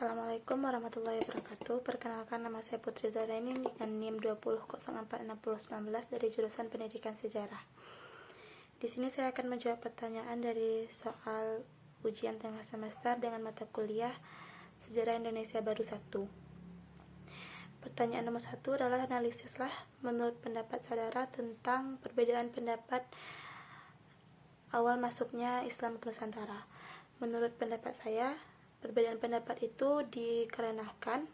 Assalamualaikum warahmatullahi wabarakatuh. Perkenalkan, nama saya Putri Zahraini dengan NIM 20046019 dari jurusan Pendidikan Sejarah. Di sini saya akan menjawab pertanyaan dari soal ujian tengah semester dengan mata kuliah Sejarah Indonesia Baru 1. Pertanyaan nomor 1 adalah analisislah menurut pendapat saudara tentang perbedaan pendapat awal masuknya Islam ke Nusantara. Menurut pendapat saya, perbedaan pendapat itu dikarenakan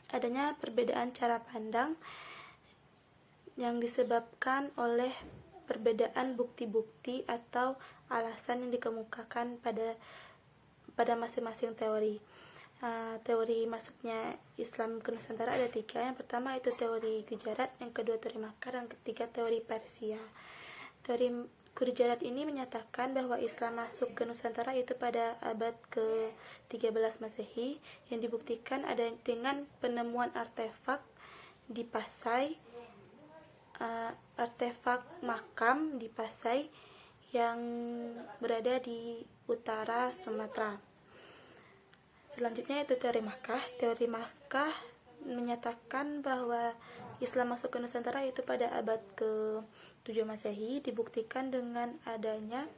adanya perbedaan cara pandang yang disebabkan oleh perbedaan bukti-bukti atau alasan yang dikemukakan pada masing-masing teori. Teori masuknya Islam ke Nusantara ada 3. Yang pertama itu teori Gujarat, yang kedua teori Makkah, dan ketiga teori Persia. Teori Gujarat ini menyatakan bahwa Islam masuk ke Nusantara itu pada abad ke-13 Masehi, yang dibuktikan ada dengan penemuan artefak di Pasai, artefak makam di Pasai yang berada di utara Sumatera. Selanjutnya itu teori Makkah. Teori Makkah menyatakan bahwa Islam masuk ke Nusantara itu pada abad ke-7 Masehi, dibuktikan dengan adanya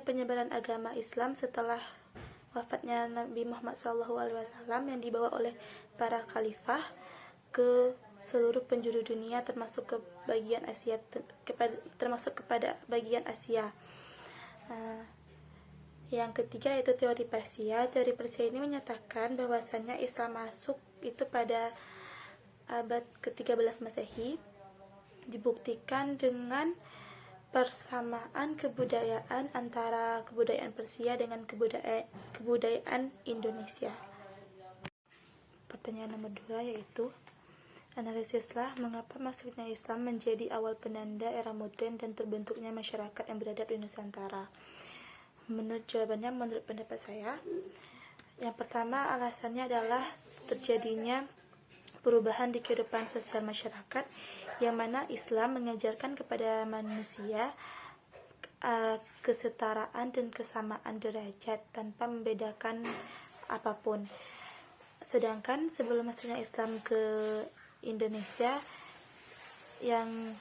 penyebaran agama Islam setelah wafatnya Nabi Muhammad SAW yang dibawa oleh para khalifah ke seluruh penjuru dunia termasuk kepada bagian Asia. Yang ketiga itu teori Persia. Teori Persia ini menyatakan bahwasannya Islam masuk itu pada abad ke-13 Masehi, dibuktikan dengan persamaan kebudayaan antara kebudayaan Persia dengan kebudayaan Indonesia. Pertanyaan nomor 2 yaitu analisislah mengapa masuknya Islam menjadi awal penanda era modern dan terbentuknya masyarakat yang beradab di Nusantara. Menurut pendapat saya, yang pertama alasannya adalah terjadinya perubahan di kehidupan sosial masyarakat, yang mana Islam mengajarkan kepada manusia kesetaraan dan kesamaan derajat tanpa membedakan apapun. Sedangkan sebelum masuknya Islam ke Indonesia, yang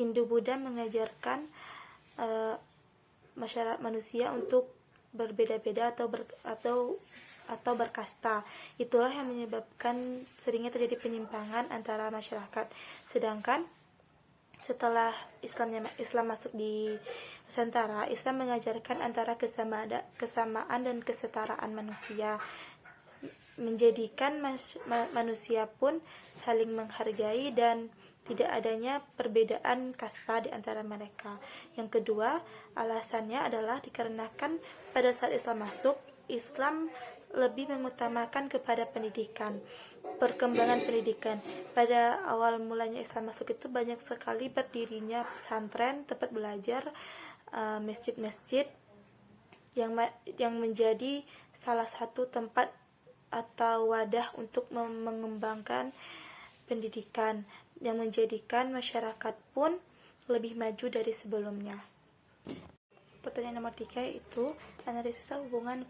Hindu Buddha mengajarkan masyarakat manusia untuk berbeda-beda atau berkasta. Itulah yang menyebabkan seringnya terjadi penyimpangan antara masyarakat. Sedangkan setelah Islam masuk di Nusantara, Islam mengajarkan antara kesamaan dan kesetaraan manusia, menjadikan manusia pun saling menghargai dan tidak adanya perbedaan kasta di antara mereka. Yang kedua, alasannya adalah dikarenakan pada saat Islam masuk, Islam lebih mengutamakan kepada pendidikan, perkembangan pendidikan. Pada awal mulanya Islam masuk itu banyak sekali berdirinya pesantren, tempat belajar, masjid-masjid yang menjadi salah satu tempat atau wadah untuk mengembangkan pendidikan, yang menjadikan masyarakat pun lebih maju dari sebelumnya. Pertanyaan nomor 3 itu analisis hubungan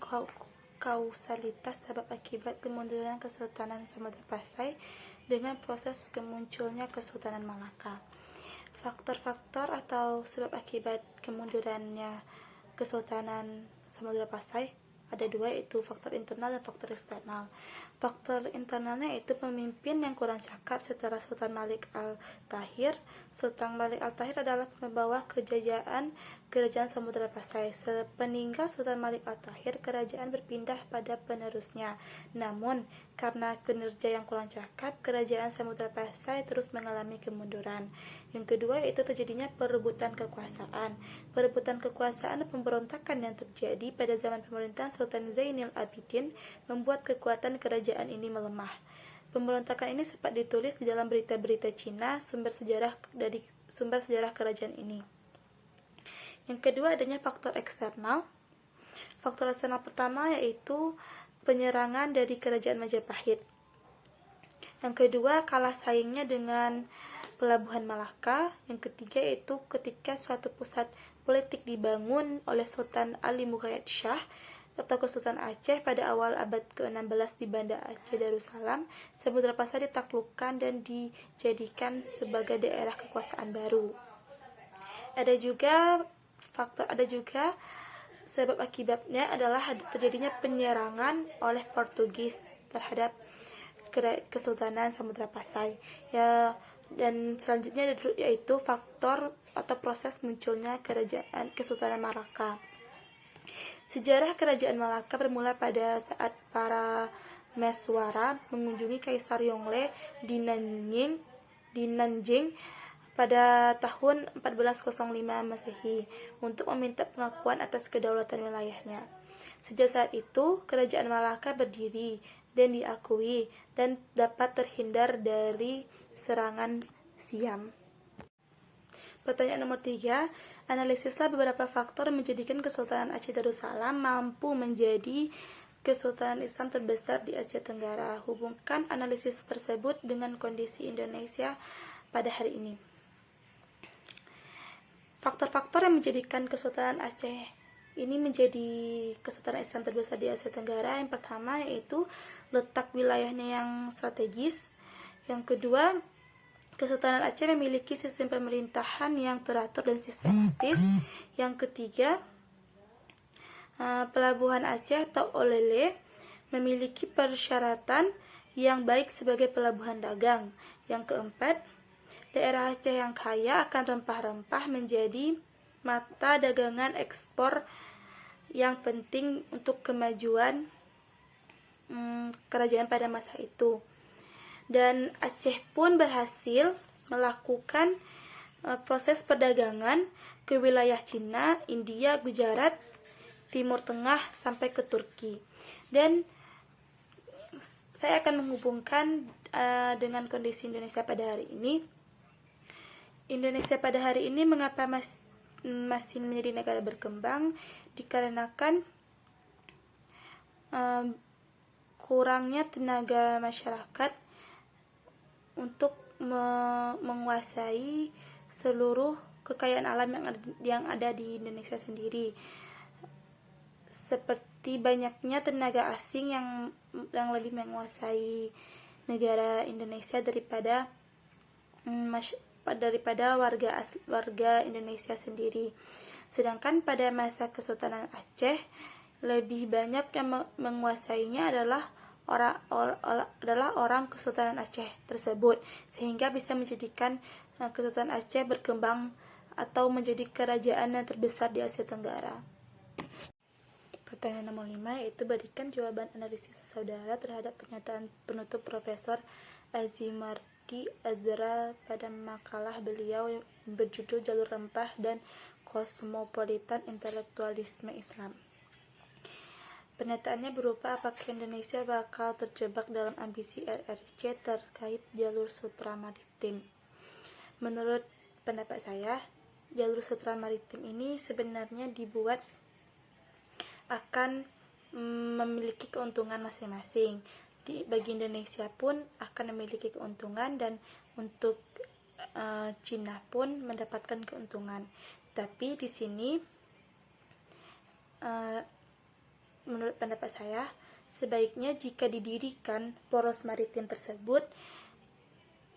kausalitas sebab akibat kemunduran Kesultanan Samudra Pasai dengan proses kemunculnya Kesultanan Malaka. Faktor-faktor atau sebab akibat kemundurannya Kesultanan Samudra Pasai ada 2, yaitu faktor internal dan faktor eksternal. Faktor internalnya itu pemimpin yang kurang cakap setelah Sultan Malik Al-Tahir. Sultan Malik Al-Tahir adalah pembawa kerajaan Samudra Pasai. Sepeninggal Sultan Malik Al-Tahir, kerajaan berpindah pada penerusnya. Namun, karena kinerja yang kurang cakap, kerajaan Samudra Pasai terus mengalami kemunduran. Yang kedua yaitu terjadinya perebutan kekuasaan. Perebutan kekuasaan dan pemberontakan yang terjadi pada zaman pemerintahan Sultan Zainul Abidin membuat kekuatan kerajaan ini melemah. Pemberontakan ini sempat ditulis di dalam berita-berita Cina, sumber sejarah kerajaan ini. Yang kedua adanya faktor eksternal. Faktor eksternal pertama yaitu penyerangan dari kerajaan Majapahit. Yang kedua, kalah saingnya dengan Pelabuhan Malaka. Yang ketiga yaitu ketika suatu pusat politik dibangun oleh Sultan Ali Muhayyad Shah atau Kesultanan Aceh pada awal abad ke-16 di Banda Aceh Darussalam. Samudra Pasar ditaklukkan dan dijadikan sebagai daerah kekuasaan baru. Ada juga sebab akibatnya adalah terjadinya penyerangan oleh Portugis terhadap Kesultanan Samudra Pasai. Dan selanjutnya yaitu faktor atau proses munculnya Kesultanan Malaka. Sejarah Kerajaan Malaka bermula pada saat para Meswara mengunjungi Kaisar Yongle di Nanjing pada tahun 1405 Masehi untuk meminta pengakuan atas kedaulatan wilayahnya. Sejak saat itu, Kerajaan Malaka berdiri dan diakui dan dapat terhindar dari serangan Siam. Pertanyaan nomor 3, analisislah beberapa faktor yang menjadikan Kesultanan Aceh Darussalam mampu menjadi Kesultanan Islam terbesar di Asia Tenggara. Hubungkan analisis tersebut dengan kondisi Indonesia pada hari ini. Faktor-faktor yang menjadikan Kesultanan Aceh ini menjadi Kesultanan Islam terbesar di Asia Tenggara. Yang pertama yaitu letak wilayahnya yang strategis. Yang kedua, Kesultanan Aceh memiliki sistem pemerintahan yang teratur dan sistematis. Yang ketiga, Pelabuhan Aceh atau Olele memiliki persyaratan yang baik sebagai pelabuhan dagang. Yang keempat, daerah Aceh yang kaya akan rempah-rempah menjadi mata dagangan ekspor yang penting untuk kemajuan kerajaan pada masa itu. Dan Aceh pun berhasil melakukan proses perdagangan ke wilayah Cina, India, Gujarat, Timur Tengah sampai ke Turki. Dan saya akan menghubungkan dengan kondisi Indonesia pada hari ini. Indonesia pada hari ini mengapa masih menjadi negara berkembang? Dikarenakan kurangnya tenaga masyarakat untuk menguasai seluruh kekayaan alam yang ada di Indonesia sendiri. Seperti banyaknya tenaga asing yang lebih menguasai negara Indonesia daripada warga Indonesia sendiri. Sedangkan pada masa Kesultanan Aceh lebih banyak yang menguasainya adalah orang Kesultanan Aceh tersebut, sehingga bisa menjadikan Kesultanan Aceh berkembang atau menjadi kerajaan yang terbesar di Asia Tenggara. Pertanyaan nomor 5 yaitu berikan jawaban analisis saudara terhadap pernyataan penutup Profesor Azimardi Azra pada makalah beliau yang berjudul Jalur Rempah dan Kosmopolitan Intelektualisme Islam. Pernyataannya berupa apakah Indonesia bakal terjebak dalam ambisi RRC terkait jalur sutra maritim. Menurut pendapat saya, jalur sutra maritim ini sebenarnya dibuat akan memiliki keuntungan masing-masing. Bagi Indonesia pun akan memiliki keuntungan dan untuk Cina pun mendapatkan keuntungan. Tapi di sini menurut pendapat saya, sebaiknya jika didirikan poros maritim tersebut,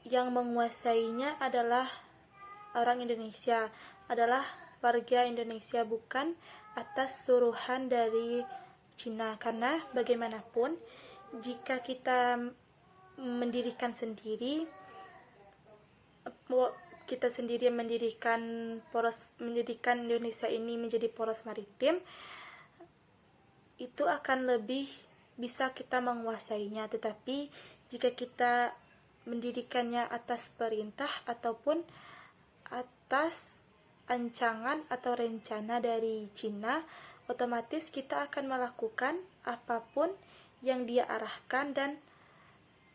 yang menguasainya adalah orang Indonesia, adalah warga Indonesia, bukan atas suruhan dari Cina. Karena bagaimanapun, jika kita mendirikan sendiri, menjadikan Indonesia ini menjadi poros maritim, itu akan lebih bisa kita menguasainya. Tetapi jika kita mendirikannya atas perintah ataupun atas ancangan atau rencana dari Cina, otomatis kita akan melakukan apapun yang dia arahkan dan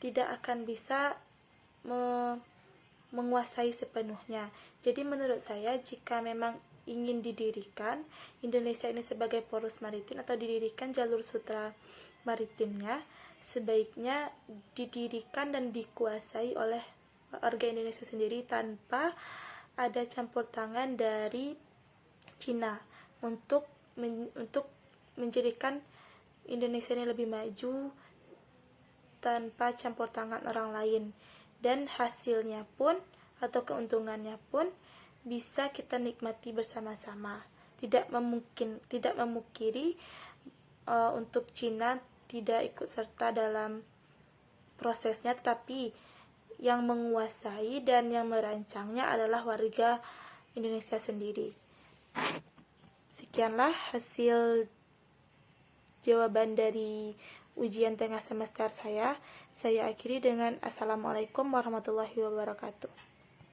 tidak akan bisa menguasai sepenuhnya. Jadi menurut saya, jika memang ingin didirikan Indonesia ini sebagai poros maritim atau didirikan jalur sutra maritimnya, sebaiknya didirikan dan dikuasai oleh warga Indonesia sendiri tanpa ada campur tangan dari Cina untuk menjadikan Indonesia ini lebih maju tanpa campur tangan orang lain, dan hasilnya pun atau keuntungannya pun bisa kita nikmati bersama-sama. Tidak memungkiri untuk Cina tidak ikut serta dalam prosesnya, tetapi yang menguasai dan yang merancangnya adalah warga Indonesia sendiri. Sekianlah hasil jawaban dari ujian tengah semester saya. Saya akhiri dengan Assalamualaikum warahmatullahi wabarakatuh.